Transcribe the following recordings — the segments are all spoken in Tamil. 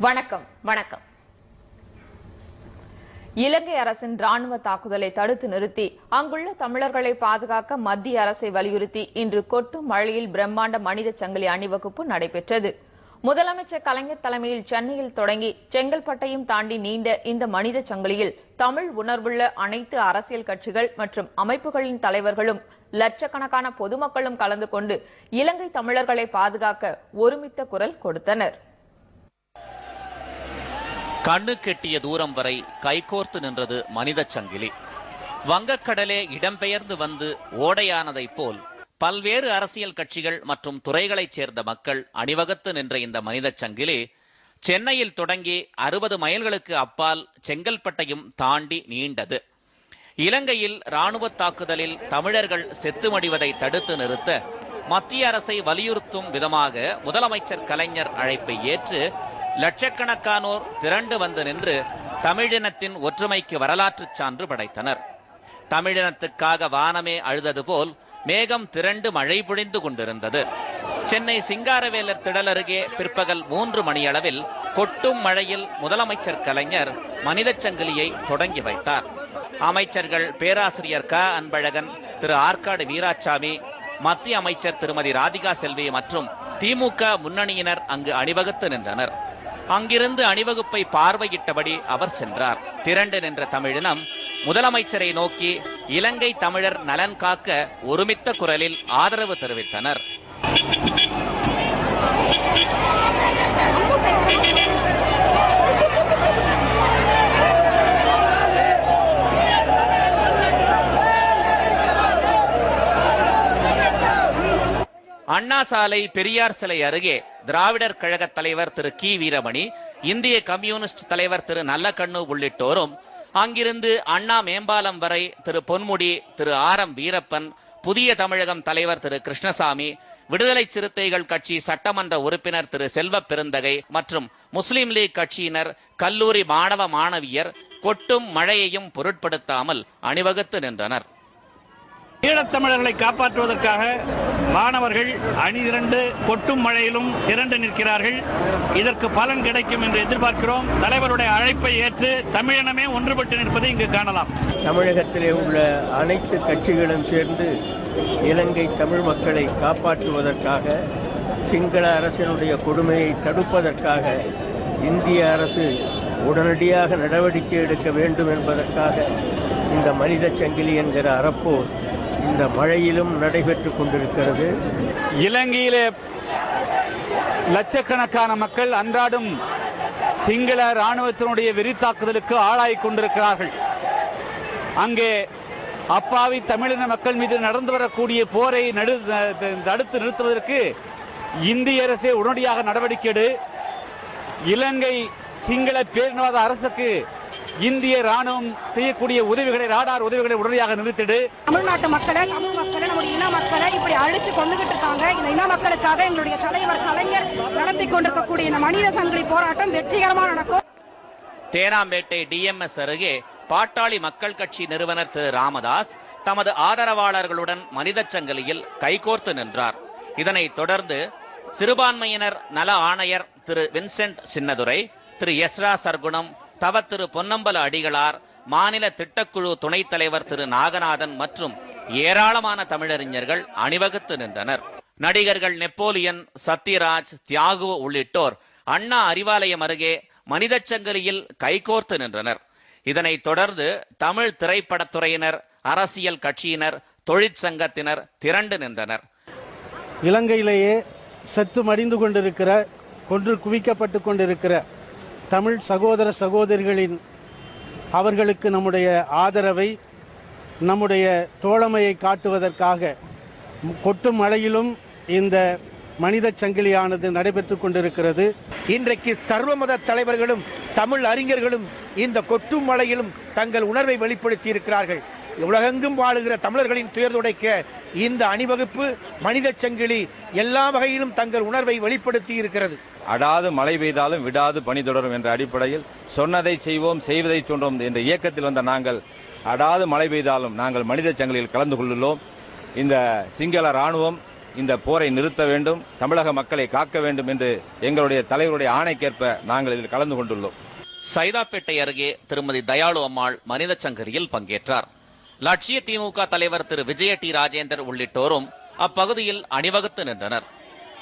வணக்கம். இலங்கை அரசின் ராணுவ தாக்குதலை தடுத்து நிறுத்தி அங்குள்ள தமிழர்களை பாதுகாக்க மத்திய அரசை வலியுறுத்தி இன்று கொட்டும் மழையில் பிரம்மாண்ட மனித சங்கிலி அணிவகுப்பு நடைபெற்றது. முதலமைச்சர் கலைஞர் தலைமையில் சென்னையில் தொடங்கி செங்கல்பட்டையும் தாண்டி நீண்ட இந்த மனித சங்கிலியில் தமிழ் உணர்வுள்ள அனைத்து அரசியல் கட்சிகள் மற்றும் அமைப்புகளின் தலைவர்களும் லட்சக்கணக்கான பொதுமக்களும் கலந்து கொண்டு இலங்கை தமிழர்களை பாதுகாக்க ஒருமித்த குரல் கொடுத்தனர். கண்ணு கெட்டிய தூரம் வரை கைகோர்த்து நின்றது மனித சங்கிலி. வங்கக்கடலே இடம்பெயர்ந்து வந்து ஓடையானதைப் போல் பல்வேறு அரசியல் கட்சிகள் மற்றும் துறைகளைச் சேர்ந்த மக்கள் அணிவகுத்து நின்ற இந்த மனித சங்கிலி சென்னையில் தொடங்கி 60 மைல்களுக்கு அப்பால் செங்கல்பட்டையும் தாண்டி நீண்டது. இலங்கையில் ராணுவ தாக்குதலில் தமிழர்கள் செத்துமடிவதை தடுத்து நிறுத்த மத்திய அரசை வலியுறுத்தும் விதமாக முதலமைச்சர் கலைஞர் அழைப்பை ஏற்று லட்சக்கணக்கானோர் திரண்டு வந்து நின்று தமிழினத்தின் ஒற்றுமைக்கு வரலாற்று சான்று படைத்தனர். தமிழினத்துக்காக வானமே அழுதது போல் மேகம் திரண்டு மழை பொழிந்து கொண்டிருந்தது. சென்னை சிங்காரவேலர் திடல் அருகே பிற்பகல் 3 மணியளவில் கொட்டும் மழையில் முதலமைச்சர் கலைஞர் மனித சங்கிலியை தொடங்கி வைத்தார். அமைச்சர்கள் பேராசிரியர் க அன்பழகன், திரு ஆற்காடு வீராசாமி, மத்திய அமைச்சர் திருமதி ராதிகா செல்வி மற்றும் திமுக முன்னணியினர் அங்கு அணிவகுத்து நின்றனர். அங்கிருந்து அணிவகுப்பை பார்வையிட்டபடி அவர் சென்றார். திரண்டு நின்ற தமிழினம் முதலமைச்சரை நோக்கி இலங்கை தமிழர் நலன் காக்க ஒருமித்த குரலில் ஆதரவு தெரிவித்தனர். அண்ணா சாலை பெரியார் சிலை அருகே திராவிடர் கழக தலைவர் திரு கி வீரமணி, இந்திய கம்யூனிஸ்ட் தலைவர் திரு நல்லக்கண்ணு உள்ளிட்டோரும் அங்கிருந்து அண்ணா மேம்பாலம் வரை திரு பொன்முடி, திரு ஆர்.எம். வீரப்பன், புதிய தமிழகம் தலைவர் திரு கிருஷ்ணசாமி, விடுதலை சிறுத்தைகள் கட்சி சட்டமன்ற உறுப்பினர் திரு செல்வ பெருந்தகை மற்றும் முஸ்லிம் லீக் கட்சியினர், கல்லூரி மாணவ மாணவியர் கொட்டும் மழையையும் பொருட்படுத்தாமல் அணிவகுத்து நின்றனர். ஈழத்தமிழர்களை காப்பாற்றுவதற்காக மாணவர்கள் அணிதிரண்டு கொட்டும் மழையிலும் திரண்டு நிற்கிறார்கள். இதற்கு பலன் கிடைக்கும் என்று எதிர்பார்க்கிறோம். தலைவருடைய அழைப்பை ஏற்று தமிழினமே ஒன்றுபட்டு நிற்பதை இங்கு காணலாம். தமிழகத்திலே உள்ள அனைத்து கட்சிகளும் சேர்ந்து இலங்கை தமிழ் மக்களை காப்பாற்றுவதற்காக, சிங்கள அரசினுடைய கொடுமையை தடுப்பதற்காக இந்திய அரசு உடனடியாக நடவடிக்கை எடுக்க வேண்டும் என்பதற்காக இந்த மனித சங்கிலி என்கிற அறப்போர் இந்த மழையிலும் நடைபெற்றுக் கொண்டிருக்கிறது. இலங்கையிலே லட்சக்கணக்கான மக்கள் அன்றாடும் சிங்கள இராணுவத்தினுடைய வெறித்தாக்குதலுக்கு ஆளாகிக் கொண்டிருக்கிறார்கள். அங்கே அப்பாவி தமிழின மக்கள் மீது நடந்து வரக்கூடிய போரை தடுத்து நிறுத்துவதற்கு இந்திய அரசே உடனடியாக நடவடிக்கை எடு. இலங்கை சிங்கள பேரினவாத அரசுக்கு இந்திய ராணுவம் செய்யக்கூடிய உதவிகளை, ராடார் உதவிகளை உடனடியாக நிறுத்திடு. தமிழ்நாட்டு மக்களை, தமிழ் மக்களை, நம்முடைய இன மக்களை இப்படி அழிச்சு கொண்டுகிட்டு இருக்காங்க. இந்த இன மக்களுக்காக எங்களுடைய தலைவர் கலைஞர் நடத்தி கொண்டிருக்கக்கூடிய இந்த மனித சங்கிலி போராட்டம் வெற்றிகரமாக நடக்கும். தேனாம்பேட்டை டிஎம்எஸ் அருகே பாட்டாளி மக்கள் கட்சி நிறுவனர் திரு ராமதாஸ் தமது ஆதரவாளர்களுடன் மனித சங்கிலியில் கைகோர்த்து நின்றார். இதனைத் தொடர்ந்து சிறுபான்மையினர் நல ஆணையர் திரு வின்சென்ட் சின்னதுரை, திரு எஸ்ரா சர்க்குணம், தவ திரு பொன்னம்பல அடிகளார், மாநில திட்டக்குழு துணைத் தலைவர் திரு நாகநாதன் மற்றும் ஏராளமான தமிழறிஞர்கள் அணிவகுத்து நின்றனர். நடிகர்கள் நெப்போலியன், சத்யராஜ், தியாகு உள்ளிட்டோர் அண்ணா அறிவாலயம் அருகே மனித சங்கிலியில் கைகோர்த்து நின்றனர். இதனைத் தொடர்ந்து தமிழ் திரைப்படத்துறையினர், அரசியல் கட்சியினர், தொழிற்சங்கத்தினர் திரண்டு நின்றனர். இலங்கையிலேயே செத்து மடிந்து கொண்டிருக்கிற, கொன்று குவிக்கப்பட்டு கொண்டிருக்கிற தமிழ் சகோதர சகோதரிகளின் அவர்களுக்கு நம்முடைய ஆதரவை, நம்முடைய தோழமையை காட்டுவதற்காக கொட்டும் மழையிலும் இந்த மனித சங்கிலியானது நடைபெற்று கொண்டிருக்கிறது. இன்றைக்கு சர்வமத தலைவர்களும் தமிழ் அறிஞர்களும் இந்த கொட்டும் மழையிலும் தங்கள் உணர்வை வெளிப்படுத்தி இருக்கிறார்கள். உலகெங்கும் வாழுகிற தமிழர்களின் துயர்துடைக்க இந்த அணிவகுப்பு, மனித சங்கிலி எல்லா வகையிலும் தங்கள் உணர்வை வெளிப்படுத்தி இருக்கிறது. அடாது மழை பெய்தாலும் விடாது பணி தொடரும் என்ற அடிப்படையில் சொன்னதை செய்வோம், செய்வதை சொன்னோம் என்ற இயக்கத்தில் வந்த நாங்கள் அடாது மழை பெய்தாலும் நாங்கள் மனித சங்கிலியில் கலந்து கொள்ளுள்ளோம். இந்த சிங்கள இராணுவம் இந்த போரை நிறுத்த வேண்டும், தமிழக மக்களை காக்க வேண்டும் என்று எங்களுடைய தலைவருடைய ஆணைக்கேற்ப நாங்கள் இதில் கலந்து கொண்டுள்ளோம். சைதாப்பேட்டை அருகே திருமதி தயாளு அம்மாள் மனித சங்கரியில் பங்கேற்றார். லட்சிய திமுக தலைவர் திரு விஜய டி ராஜேந்தர் உள்ளிட்டோரும் அப்பகுதியில் அணிவகுத்து நின்றனர்.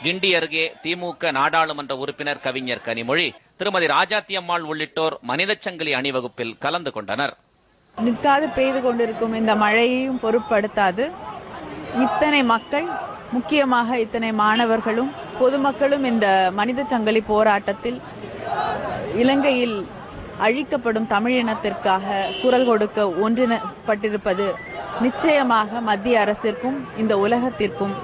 கிண்டி அருகே திமுக நாடாளுமன்ற உறுப்பினர் கவிஞர் கனிமொழி, திருமதி ராஜாத்தி அம்மாள் உள்ளிட்டோர் மனித சங்கிலி அணிவகுப்பில் கலந்து கொண்டனர். நிற்காது பெய்து கொண்டிருக்கும் இந்த மழையையும் பொருட்படுத்தாது இத்தனை மக்கள், முக்கியமாக இத்தனை மாணவர்களும் பொதுமக்களும் இந்த மனித சங்கிலி போராட்டத்தில் இலங்கையில் அழிக்கப்படும் தமிழினத்திற்காக குரல் கொடுக்க ஒன்றிணைப்பட்டிருப்பது நிச்சயமாக மத்திய அரசிற்கும் இந்த உலகத்திற்கும்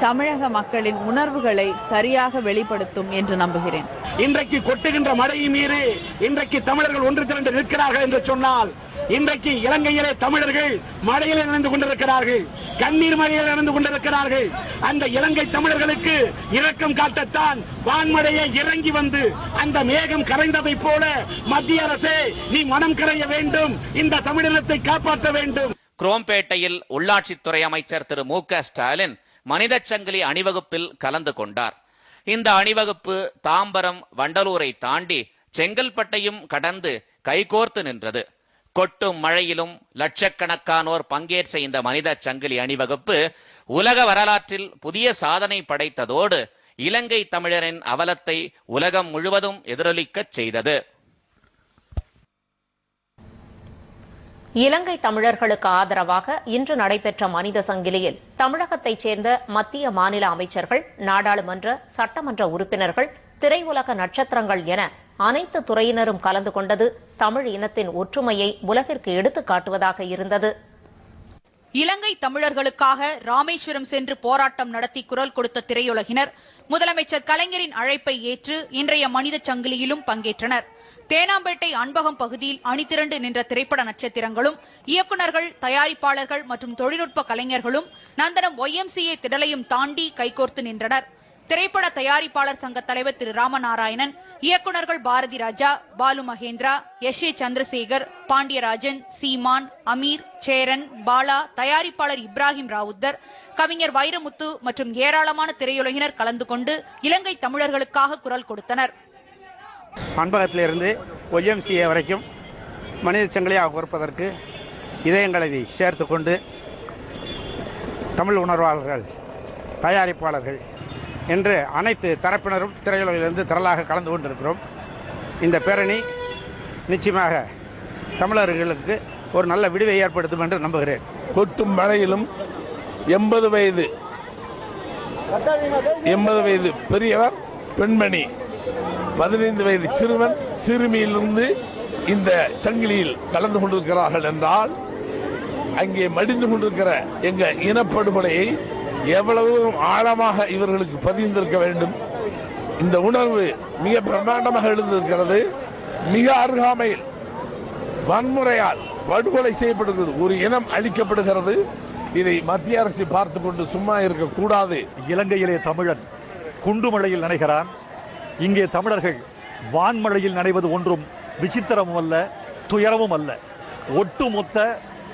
தமிழக மக்களின் உணர்வுகளை சரியாக வெளிப்படுத்தும் என்று நம்புகிறேன். இன்றைக்கு கொட்டுகின்ற மழையை மீறி இன்றைக்கு தமிழர்கள் ஒன்று திரண்டு நிற்கிறார்கள் என்று சொன்னால், இன்றைக்கு இலங்கையிலே தமிழர்கள் மழையில் நடந்து கொண்டிருக்கிறார்கள், கண்ணீர் மழையில் நடந்து கொண்டிருக்கிறார்கள். அந்த இலங்கை தமிழர்களுக்கு இரக்கம் காட்டத்தான் வான்மழையை இறங்கி வந்து அந்த மேகம் கரைந்ததை போல மத்திய அரசே நீ மனம் கரைய வேண்டும், இந்த தமிழினத்தை காப்பாற்ற வேண்டும். குரோம்பேட்டையில் உள்ளாட்சித்துறை அமைச்சர் திரு மு.க. ஸ்டாலின் மனித சங்கிலி அணிவகுப்பில் கலந்து கொண்டார். இந்த அணிவகுப்பு தாம்பரம், வண்டலூரை தாண்டி செங்கல்பட்டையும் கடந்து கைகோர்த்து நின்றது. கொட்டும் மழையிலும் லட்சக்கணக்கானோர் பங்கேற்ற இந்த மனித சங்கிலி அணிவகுப்பு உலக வரலாற்றில் புதிய சாதனை படைத்ததோடு இலங்கை தமிழரின் அவலத்தை உலகம் முழுவதும் எதிரொலிக்கச் செய்தது. இலங்கை தமிழர்களுக்கு ஆதரவாக இன்று நடைபெற்ற மனித சங்கிலியில் தமிழகத்தைச் சேர்ந்த மத்திய மாநில அமைச்சர்கள், நாடாளுமன்ற, சட்டமன்ற உறுப்பினர்கள், திரையுலக நட்சத்திரங்கள் என அனைத்து துறையினரும் கலந்து கொண்டது தமிழ் இனத்தின் ஒற்றுமையை உலகிற்கு எடுத்துக் காட்டுவதாக இருந்தது. இலங்கை தமிழர்களுக்காக ராமேஸ்வரம் சென்று போராட்டம் நடத்தி குரல் கொடுத்த திரையுலகினர் முதலமைச்சர் கலைஞரின் அழைப்பை ஏற்று இன்றைய மனித சங்கிலியிலும் பங்கேற்றனர். தேனாம்பேட்டை அன்பகம் பகுதியில் அணிதிரண்டு நின்ற திரைப்பட நட்சத்திரங்களும், இயக்குநர்கள், தயாரிப்பாளர்கள் மற்றும் தொழில்நுட்ப கலைஞர்களும் நந்தனம் YMCA திடலையும் தாண்டி கைகோர்த்து நின்றனர். திரைப்பட தயாரிப்பாளர் சங்க தலைவர் திரு ராமநாராயணன், இயக்குநர்கள் பாரதி ராஜா, பாலு மகேந்திரா, எஸ். ஏ. சந்திரசேகர், பாண்டியராஜன், சீமான், அமீர், சேரன், பாலா, தயாரிப்பாளர் இப்ராஹிம் ராவுத்தர், கவிஞர் வைரமுத்து மற்றும் ஏராளமான திரையுலகினர் கலந்து கொண்டு இலங்கை தமிழர்களுக்காக குரல் கொடுத்தனர். அன்பகத்திலிருந்து YMCA வரைக்கும் மனித சங்கிலியாக கொடுப்பதற்கு இதயங்களை சேர்த்து கொண்டு தமிழ் உணர்வாளர்கள், தயாரிப்பாளர்கள் என்று அனைத்து தரப்பினரும் திரையுலகிலிருந்து திரளாக கலந்து கொண்டிருக்கிறோம். இந்த பேரணி நிச்சயமாக தமிழர்களுக்கு ஒரு நல்ல விடுவை ஏற்படுத்தும் என்று நம்புகிறேன். கொட்டும் மழையிலும் 80 வயது பெரியவர், பெண்மணி, 15 வயது சிறுவன், சிறுமியிலிருந்து இந்த சங்கிலியில் கலந்து கொண்டிருக்கிறார்கள் என்றால், அங்கே மடிந்து கொண்டிருக்கிற எங்கள் இனப்படுகொலையை எவ்வளவு ஆழமாக இவர்களுக்கு பதிந்திருக்க வேண்டும். இந்த உணர்வு மிக பிரம்மாண்டமாக எழுந்திருக்கிறது. மிக அருகாமையில் வன்முறையால் படுகொலை செய்யப்படுகிறது, ஒரு இனம் அழிக்கப்படுகிறது. இதை மத்திய அரசு பார்த்து கொண்டு சும்மா இருக்கக்கூடாது. இலங்கையிலே தமிழன் குண்டுமழையில் நனைகிறான். இங்கே தமிழர்கள் வான்மழையில் நனைவது ஒன்றும் விசித்திரமும் அல்ல, துயரமும் அல்ல. ஒட்டுமொத்த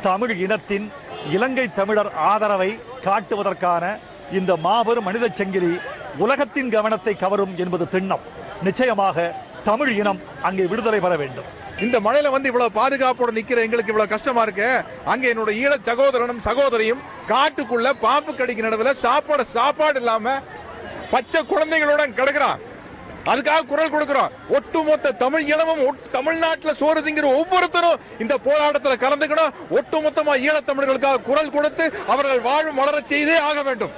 தமிழ் இனத்தின், இலங்கை தமிழர் ஆதரவை காட்டுவதற்கான இந்த மாபெரும் மனித சங்கிலி உலகத்தின் கவனத்தை கவரும் என்பது திண்ணம். நிச்சயமாக தமிழ் இனம் அங்கே விடுதலை பெற வேண்டும். இந்த மழையில இவ்வளவு பாதுகாப்போட நிக்கிற எங்களுக்கு இவ்வளவு கஷ்டமா இருக்கு. அங்க என்னோட ஈழ சகோதரனும் சகோதரியும் காட்டுக்குள்ள பாம்பு கடிக்க நடுவுல சாப்பாடு இல்லாம பச்சை குழந்தைகளோட கிடக்குறான். அதுக்காக குரல் கொடுக்கிறோம். ஒட்டுமொத்த தமிழ் இனமும் தமிழ்நாட்டில் சோறு திங்கிற ஒவ்வொருத்தரும் இந்த போராட்டத்தில் கலந்துக்கணும். ஒட்டுமொத்தமா ஈழத்தமிழர்களுக்காக குரல் கொடுத்து அவர்கள் வாழும் வளர செய்தே ஆக வேண்டும்.